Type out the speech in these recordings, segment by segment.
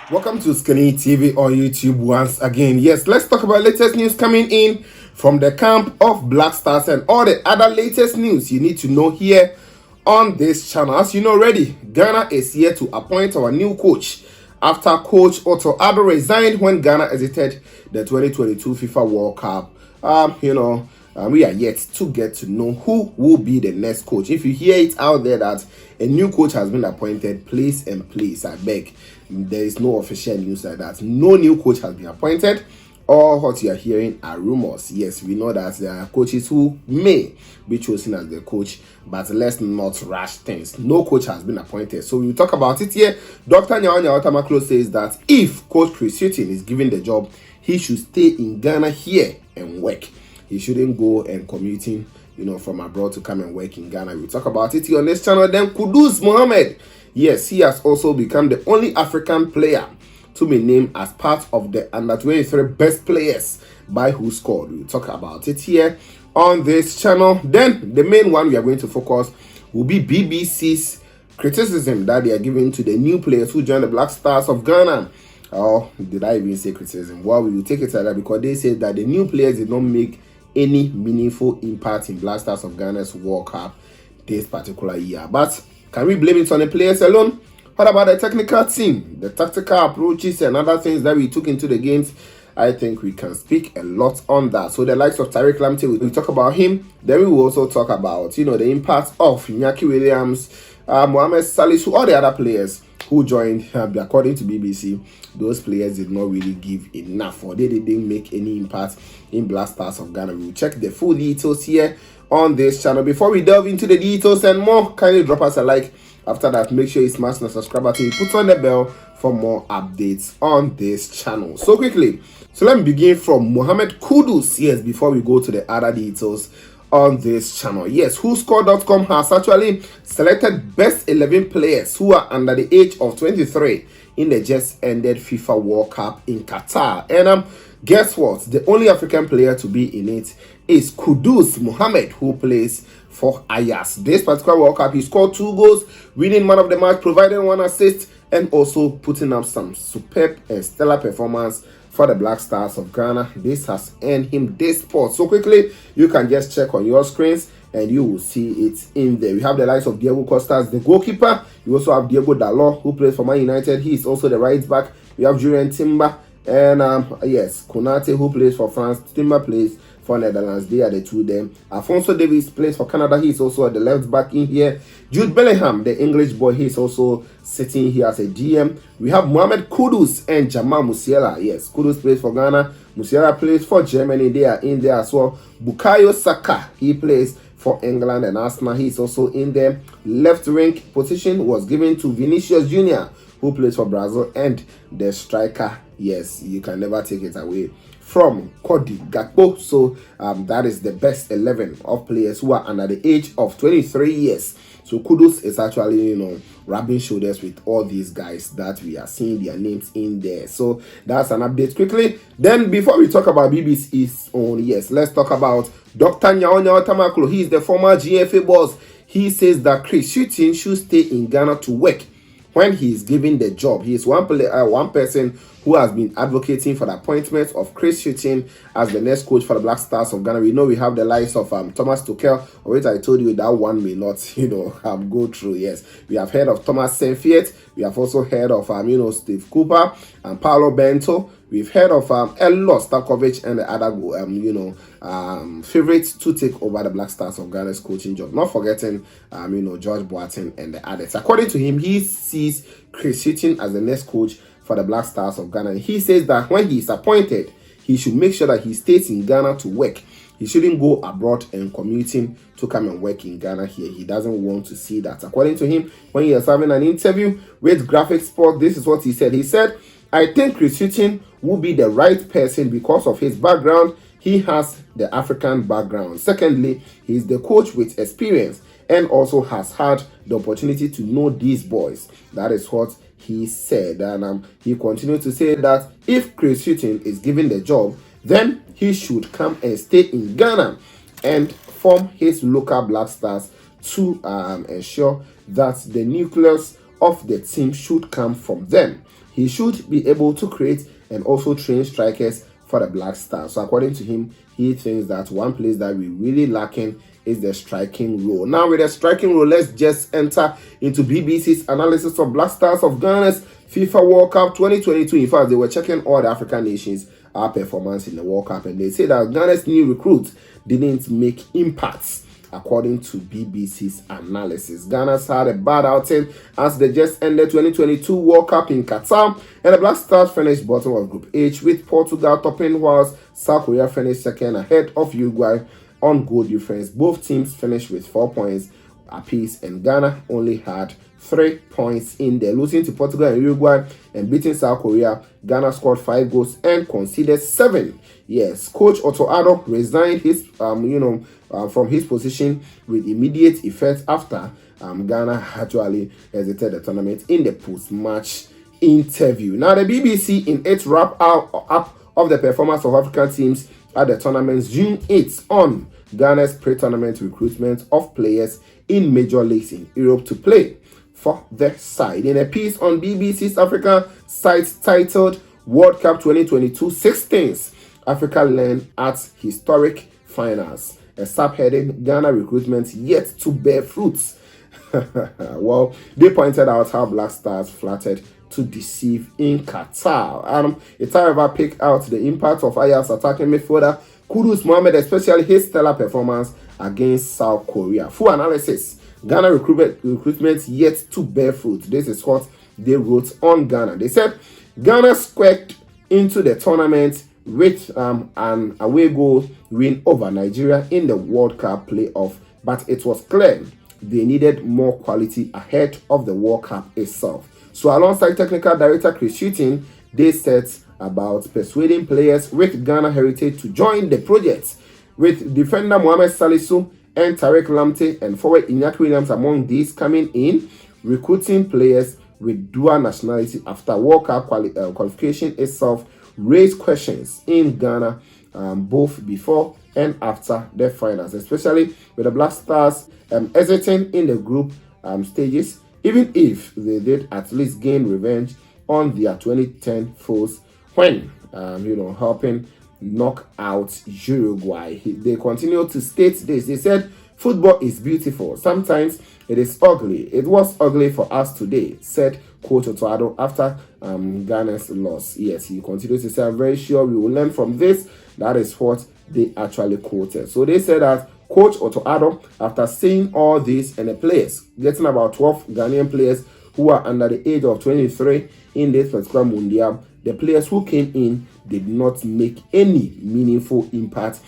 Welcome to Skinny TV on YouTube once again. Yes, let's talk about latest news coming in from the camp of Black Stars and all the other latest news you need to know here on this channel. As you know already, Ghana is here to appoint our new coach after Coach Otto Addo resigned when Ghana exited the 2022 FIFA World Cup. We are yet to get to know who will be the next coach. If you hear it out there that a new coach has been appointed, please and please, I beg, there is no official news like that. No new coach has been appointed. All what you are hearing are rumors. Yes, we know that there are coaches who may be chosen as the coach, but let's not rush things. No coach has been appointed. So we will talk about it here. Dr. Nyan says that if Coach Chris Hughton is given the job, he should stay in Ghana here and work. He shouldn't go and commuting, from abroad to come and work in Ghana. We'll talk about it here on this channel. Then Kudus Mohammed. Yes, he has also become the only African player to be named as part of the under-23 best players by Who Scored. We'll talk about it here on this channel. Then the main one we are going to focus will be BBC's criticism that they are giving to the new players who joined the Black Stars of Ghana. Or did I even say criticism? Well, we will take it like that because they said that the new players did not make any meaningful impact in Black Stars of Ghana's World Cup this particular year. But can we blame it on the players alone? What about the technical team, the tactical approaches and other things that we took into the games? I think we can speak a lot on that. So the likes of Tariq, we'll talk about him. Then we will also talk about, the impact of Inaki Williams, Mohammed, Salisu, all the other players who joined. According to BBC, those players did not really give enough, or they didn't make any impact in Black Stars of Ghana. We will check the full details here on this channel. Before we delve into the details and more, kindly drop us a like. After that, make sure you smash the subscribe button, put on the bell for more updates on this channel. So quickly, so let me begin from Mohammed Kudus. Yes, before we go to the other details on this channel. Yes, WhoScored.com has actually selected best 11 players who are under the age of 23 in the just ended FIFA World Cup in Qatar. And guess what? The only African player to be in it is Kudus Mohammed, who plays for Ajax. This particular World Cup, he scored 2 goals, winning man of the match, providing 1 assist, and also putting up some superb and stellar performance for the Black Stars of Ghana. This has earned him this spot. So quickly, you can just check on your screens and you will see it in there. We have the likes of Diego Costa as the goalkeeper. You also have Diego Dalot, who plays for Man United. He is also the right back. We have Julian Timber and Konate, who plays for France. Timber plays for Netherlands. They are the two there. Alphonso Davies plays for Canada. He is also the left back in here. Jude Bellingham, the English boy, he is also sitting here as a GM. We have Mohamed Kudus and Jamal Musiala. Yes, Kudus plays for Ghana. Musiala plays for Germany. They are in there as well. Bukayo Saka, he plays for England and Arsenal. He is also in there. Left wing position was given to Vinicius Jr., who plays for Brazil, and the striker, yes, you can never take it away from Cody Gakpo. So that is the best 11 of players who are under the age of 23 years. So Kudus is actually, rubbing shoulders with all these guys that we are seeing their names in there. So that's an update quickly. Then before we talk about BBC's own, yes, let's talk about Dr. Nyan. He is the former GFA boss. He says that Chris Hughton should stay in Ghana to work when he is given the job. He is one person who has been advocating for the appointment of Chris Hughton as the next coach for the Black Stars of Ghana. We know we have the likes of Thomas Tuchel, of which I told you that one may not, go through. Yes, we have heard of Thomas Saintfiet. We have also heard of, Steve Cooper and Paulo Bento. We've heard of Elo Stankovic and the other, favorites to take over the Black Stars of Ghana's coaching job. Not forgetting, George Boateng and the others. According to him, he sees Chris Hughton as the next coach for the Black Stars of Ghana. He says that when he is appointed, he should make sure that he stays in Ghana to work. He shouldn't go abroad and commuting to come and work in Ghana here. He doesn't want to see that. According to him, when he was having an interview with Graphic Sport, this is what he said. He said, I think Chris Hughton will be the right person because of his background. He has the African background. Secondly, he is the coach with experience and also has had the opportunity to know these boys. That is what he said. And he continued to say that if Chris Hughton is given the job, then he should come and stay in Ghana and form his local Black Stars to ensure that the nucleus of the team should come from them. he should be able to create and also train strikers for the Black Stars. So according to him, he thinks that one place that we really lacking is the striking role. Now with the striking role, let's just enter into BBC's analysis of Black Stars of Ghana's FIFA World Cup 2022. In fact, they were checking all the African nations' performance in the World Cup, and they say that Ghana's new recruits didn't make impacts. According to BBC's analysis, Ghana's had a bad outing as they just ended 2022 World Cup in Qatar, and the Black Stars finished bottom of Group H with Portugal topping, whilst South Korea finished second ahead of Uruguay on goal difference. Both teams finished with 4 points apiece, and Ghana only had 3 points in there. Losing to Portugal and Uruguay and beating South Korea, Ghana scored 5 goals and conceded 7. Yes, Coach Otto Addo resigned his from his position with immediate effect after Ghana actually exited the tournament in the post-match interview. Now, the BBC, in its wrap-up of the performance of African teams at the tournaments June 8th on Ghana's pre-tournament recruitment of players in major leagues in Europe to play for the side. In a piece on BBC's Africa site titled World Cup 2022 16th, Africa learned at historic finals. A subheading, Ghana recruitment yet to bear fruits. Well, they pointed out how Black Stars flattered to deceive in Qatar. It however picked out the impact of Ajax attacking midfielder Kudus Mohammed, especially his stellar performance against South Korea. Full analysis, Ghana recruitment yet to bear fruit. This is what they wrote on Ghana. They said Ghana squeaked into the tournament with an away goal win over Nigeria in the World Cup playoff, but it was clear they needed more quality ahead of the World Cup itself. So alongside technical director Chris Shooting, they set about persuading players with Ghana heritage to join the project, with defender Mohammed Salisu and Tariq Lamptey and forward Inaki Williams among these coming in, recruiting players with dual nationality after World Cup qualification itself raised questions in Ghana both before and after the finals, especially with the Black Stars exiting in the group stages, even if they did at least gain revenge on their 2010 foes when helping knock out Uruguay. They continue to state this. They said, "Football is beautiful. Sometimes it is ugly. It was ugly for us today," said Coach Otto Addo after Ghana's loss. Yes, he continues to say, "I'm very sure we will learn from this." That is what they actually quoted. So they said that Coach Otto Addo, after seeing all this and the players, getting about 12 Ghanaian players who are under the age of 23 in this particular Mundial, the players who came in did not make any meaningful impact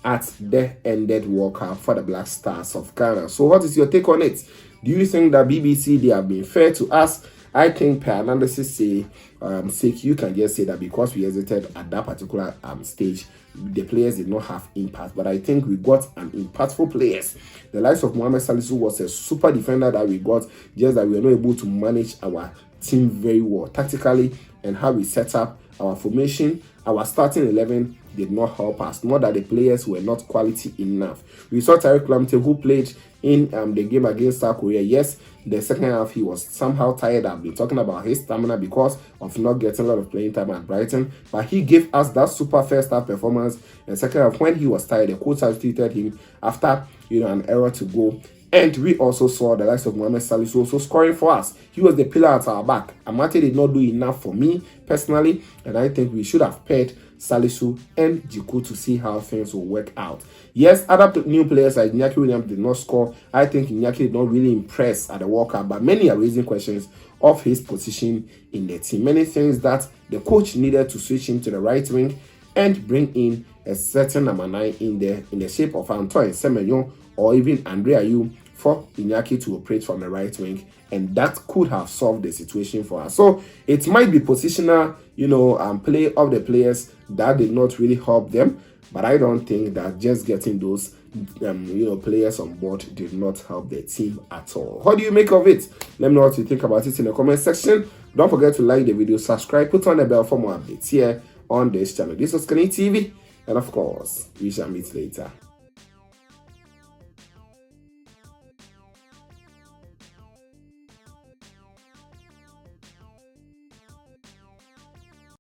at the ended World Cup for the Black Stars of Ghana. So what is your take on it? Do you think that BBC, they have been fair to us? I think per analysis sake, you can just say that because we exited at that particular stage, the players did not have impact. But I think we got an impactful players. The likes of Mohammed Salisu was a super defender that we got, just that we were not able to manage our team very well tactically, and how we set up our formation. Our starting 11 did not help us, not that the players were not quality enough. We saw Tariq Lamptey, who played in the game against South Korea. Yes, the second half he was somehow tired. I've been talking about his stamina because of not getting a lot of playing time at Brighton, but he gave us that super first half performance. And second half, when he was tired, the coach substituted him after an error to go. And we also saw the likes of Mohammed Salisu also scoring for us. He was the pillar at our back. Amate did not do enough for me personally, and I think we should have paired Salisu and Jiku to see how things will work out. Yes, other new players like Inaki Williams did not score. I think Inaki did not really impress at the World Cup, but many are raising questions of his position in the team. Many things that the coach needed to switch him to the right wing and bring in a certain number 9 in the shape of Antoine Semenyo or even Andre Ayew for Inaki to operate from the right wing, and that could have solved the situation for us. So it might be positional, play of the players that did not really help them, but I don't think that just getting those players on board did not help the team at all. What do you make of it? Let me know what you think about it in the comment section. Don't forget to like the video, subscribe, put on the bell for more updates here on this channel. This was Kudus TV, and of course, we shall meet later.